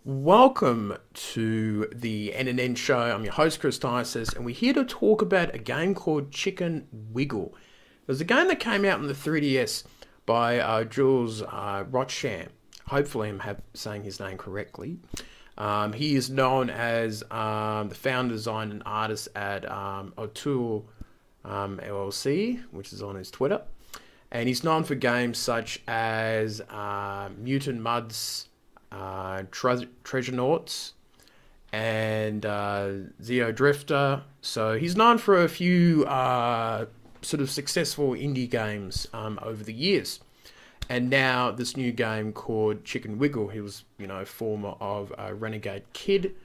Welcome to the NNN show. I'm your host, Chris Dices, and we're here to talk about a game called Chicken Wiggle. There's a game that came out on the 3DS by Jules Rocham. Hopefully, I'm saying his name correctly. He is known as the founder, designer, and artist at O'Toole LLC, which is on his Twitter. And he's known for games such as Mutant Mudds, Treasure Noughts, and Zeo Drifter. So he's known for a few sort of successful indie games over the years. And now this new game called Chicken Wiggle. He was, former of Renegade Kid.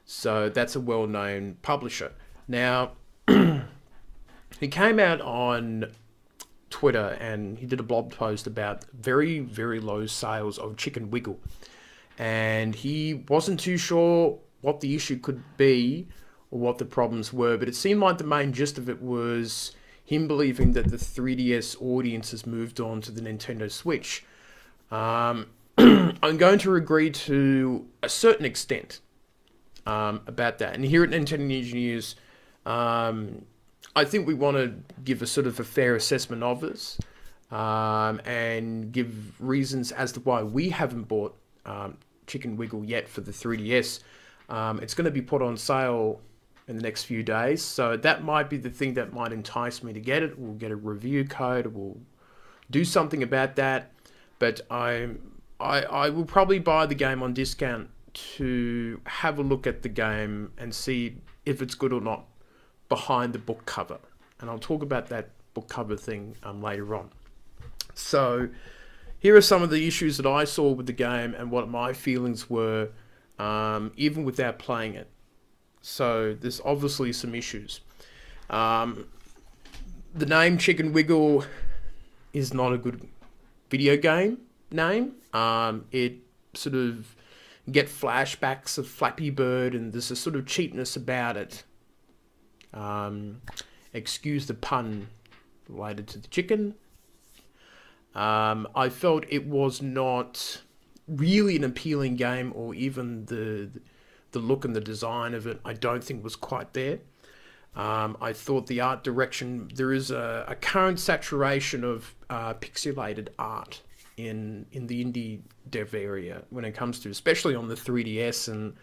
So that's a well-known publisher. Now, he came out on Twitter and he did a blog post about very, very low sales of Chicken Wiggle. And he wasn't too sure what the issue could be or what the problems were, but it seemed like the main gist of it was him believing that the 3DS audience has moved on to the Nintendo Switch. I'm going to agree to a certain extent about that. And here at Nintendo Engineers, I think we want to give a sort of a fair assessment of this and give reasons as to why we haven't bought Chicken Wiggle yet for the 3DS. It's going to be put on sale in the next few days, so that might be the thing that might entice me to get it. We'll get a review code, we'll do something about that, but I will probably buy the game on discount to have a look at the game and see if it's good or not behind the book cover, and I'll talk about that book cover thing later on. So here are some of the issues that I saw with the game and what my feelings were, even without playing it. So there's obviously some issues. The name Chicken Wiggle is not a good video game name. It sort of get flashbacks of Flappy Bird, and there's a sort of cheapness about it. Excuse the pun related to the chicken. I felt it was not really an appealing game, or even the look and the design of it, I don't think was quite there. I thought the art direction, there is a current saturation of pixelated art in the indie dev area when it comes to, especially on the 3DS and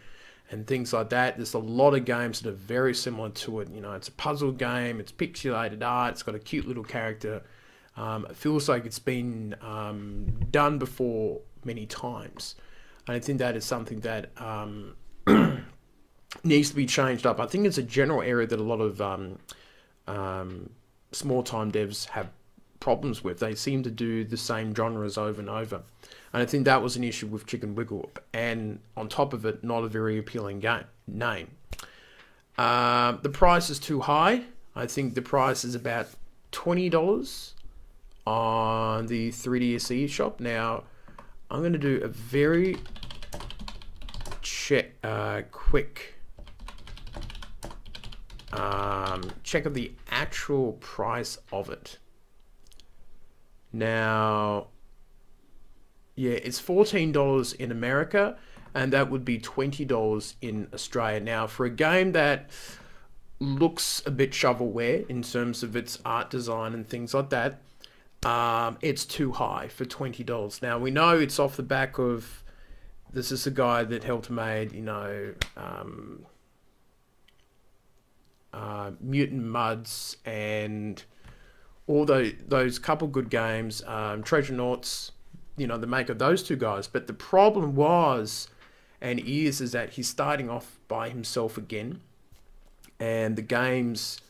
things like that. There's a lot of games that are very similar to it. It's a puzzle game, it's pixelated art, it's got a cute little character. It feels like it's been done before many times. And I think that is something that needs to be changed up. I think it's a general area that a lot of small-time devs have problems with. They seem to do the same genres over and over. And I think that was an issue with Chicken Wiggle. And on top of it, not a very appealing name. The price is too high. I think the price is about $20 on the 3DS eShop. Now, I'm going to do a very quick check of the actual price of it. Now, yeah, it's $14 in America, and that would be $20 in Australia. Now, for a game that looks a bit shovelware in terms of its art design and things like that, it's too high for $20. Now, we know it's off the back of, this is a guy that helped made, Mutant Mudds and all those couple good games, Treasure Noughts, the maker of those two guys. But the problem was, and is that he's starting off by himself again. And the games,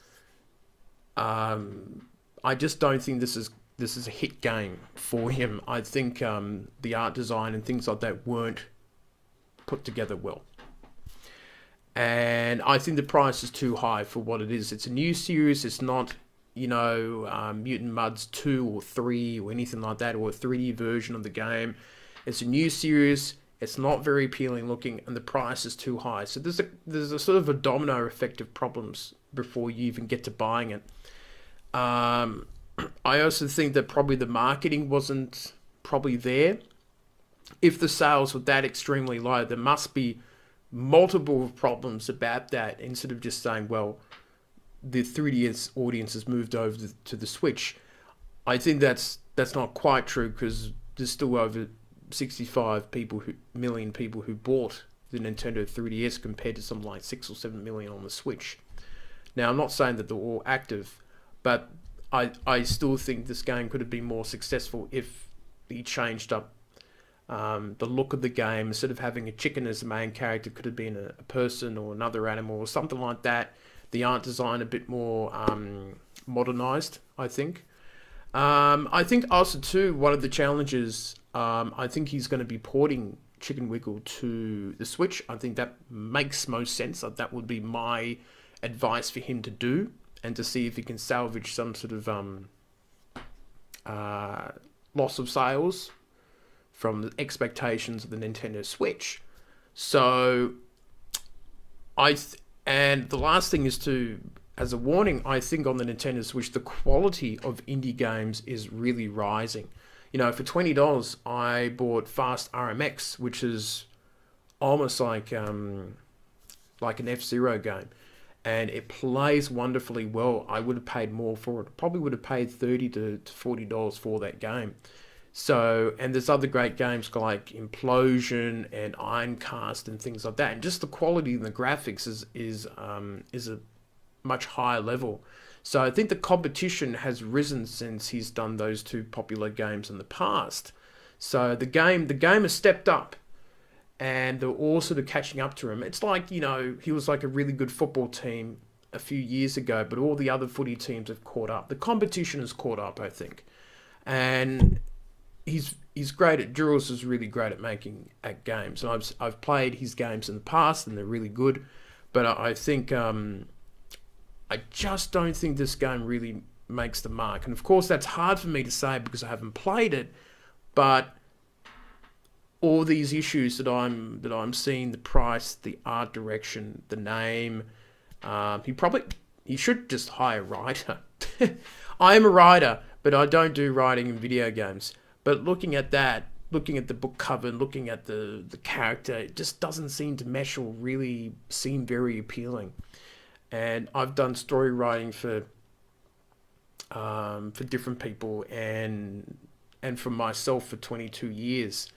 I just don't think this is a hit game for him. I think the art design and things like that weren't put together well. And I think the price is too high for what it is. It's a new series. It's not, Mutant Mudds 2 or 3 or anything like that, or a 3D version of the game. It's a new series. It's not very appealing looking, and the price is too high. So there's a sort of a domino effect of problems before you even get to buying it. I also think that probably the marketing wasn't probably there. if the sales were that extremely low, there must be multiple problems about that instead of just saying, well, the 3DS audience has moved over to the Switch. I think that's not quite true because there's still over 65 million people who bought the Nintendo 3DS compared to something like 6 or 7 million on the Switch. Now, I'm not saying that they're all active, but I still think this game could have been more successful if he changed up the look of the game. Instead of having a chicken as the main character, could have been a person or another animal or something like that. The art design a bit more modernized, I think. I think also too, one of the challenges, I think he's going to be porting Chicken Wiggle to the Switch. I think that makes most sense. That would be my advice for him to do, and to see if he can salvage some sort of loss of sales from the expectations of the Nintendo Switch. So, and the last thing is to, as a warning, I think on the Nintendo Switch, the quality of indie games is really rising. You know, for $20, I bought Fast RMX, which is almost like an F-Zero game. And it plays wonderfully well. I would have paid more for it. Probably would have paid $30 to $40 for that game. So, and there's other great games like Implosion and Ironcast and things like that. And just the quality and the graphics is a much higher level. So I think the competition has risen since he's done those two popular games in the past. So the game has stepped up, and they're all sort of catching up to him. It's like, you know, he was like a really good football team a few years ago, but all the other footy teams have caught up. The competition has caught up, I think. And he's great at Jules is really great at making games. And I've played his games in the past, and they're really good. But I think I just don't think this game really makes the mark. And of course, that's hard for me to say because I haven't played it. But all these issues that I'm seeing, the price, the art direction, the name, he should just hire a writer. I am a writer, but I don't do writing in video games. But looking at that, looking at the book cover and looking at the character, it just doesn't seem to mesh or really seem very appealing. And I've done story writing for different people and for myself for 22 years.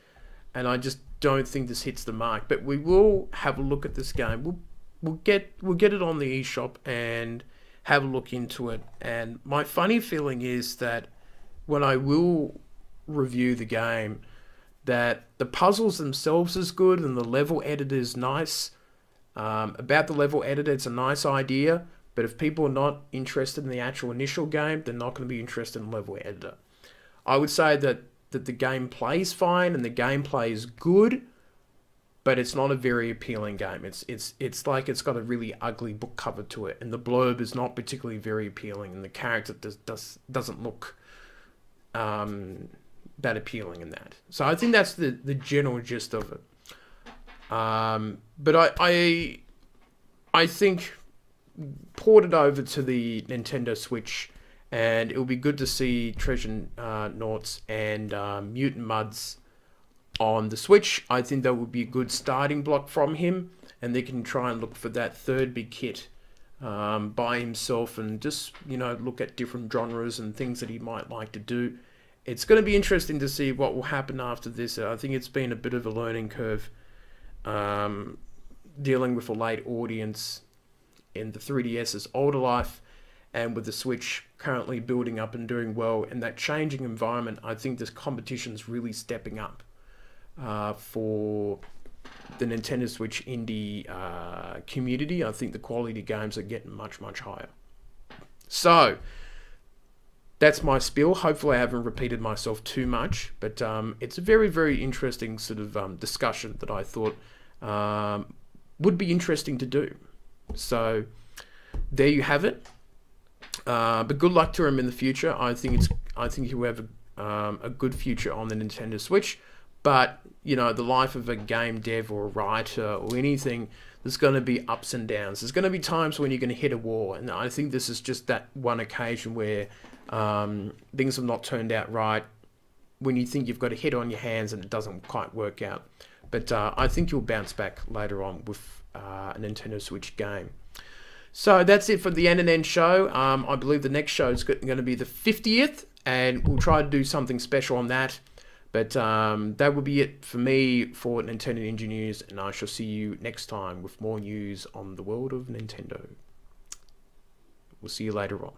And I just don't think this hits the mark. But we will have a look at this game. We'll get it on the eShop and have a look into it. And my funny feeling is that when I will review the game, that the puzzles themselves is good and the level editor is nice. About the level editor, it's a nice idea. But if people are not interested in the actual initial game, they're not going to be interested in the level editor. I would say that the game plays fine and the gameplay is good, but it's not a very appealing game. It's like it's got a really ugly book cover to it, and the blurb is not particularly very appealing, and the character doesn't look that appealing in that. So I think that's the general gist of it. But I think ported over to the Nintendo Switch, and it'll be good to see Treasure Noughts and Mutant Muds on the Switch. I think that would be a good starting block from him, and they can try and look for that third big hit by himself, and just, you know, look at different genres and things that he might like to do. It's going to be interesting to see what will happen after this. I think it's been a bit of a learning curve dealing with a late audience in the 3DS's older life, and with the Switch currently building up and doing well in that changing environment. I think this competition's really stepping up for the Nintendo Switch indie community. I think the quality of games are getting much, much higher. So that's my spiel. Hopefully I haven't repeated myself too much, but it's a very, very interesting sort of discussion that I thought would be interesting to do. So there you have it. But good luck to him in the future. I think he'll have a good future on the Nintendo Switch. But, you know, the life of a game dev or a writer or anything, there's going to be ups and downs. There's going to be times when you're going to hit a wall. And I think this is just that one occasion where things have not turned out right. when you think you've got a hit on your hands and it doesn't quite work out. But I think you'll bounce back later on with a Nintendo Switch game. So that's it for the NNN show. I believe the next show is going to be the 50th, and we'll try to do something special on that. But that will be it for me for Nintendo Ninja News, and I shall see you next time with more news on the world of Nintendo. We'll see you later on.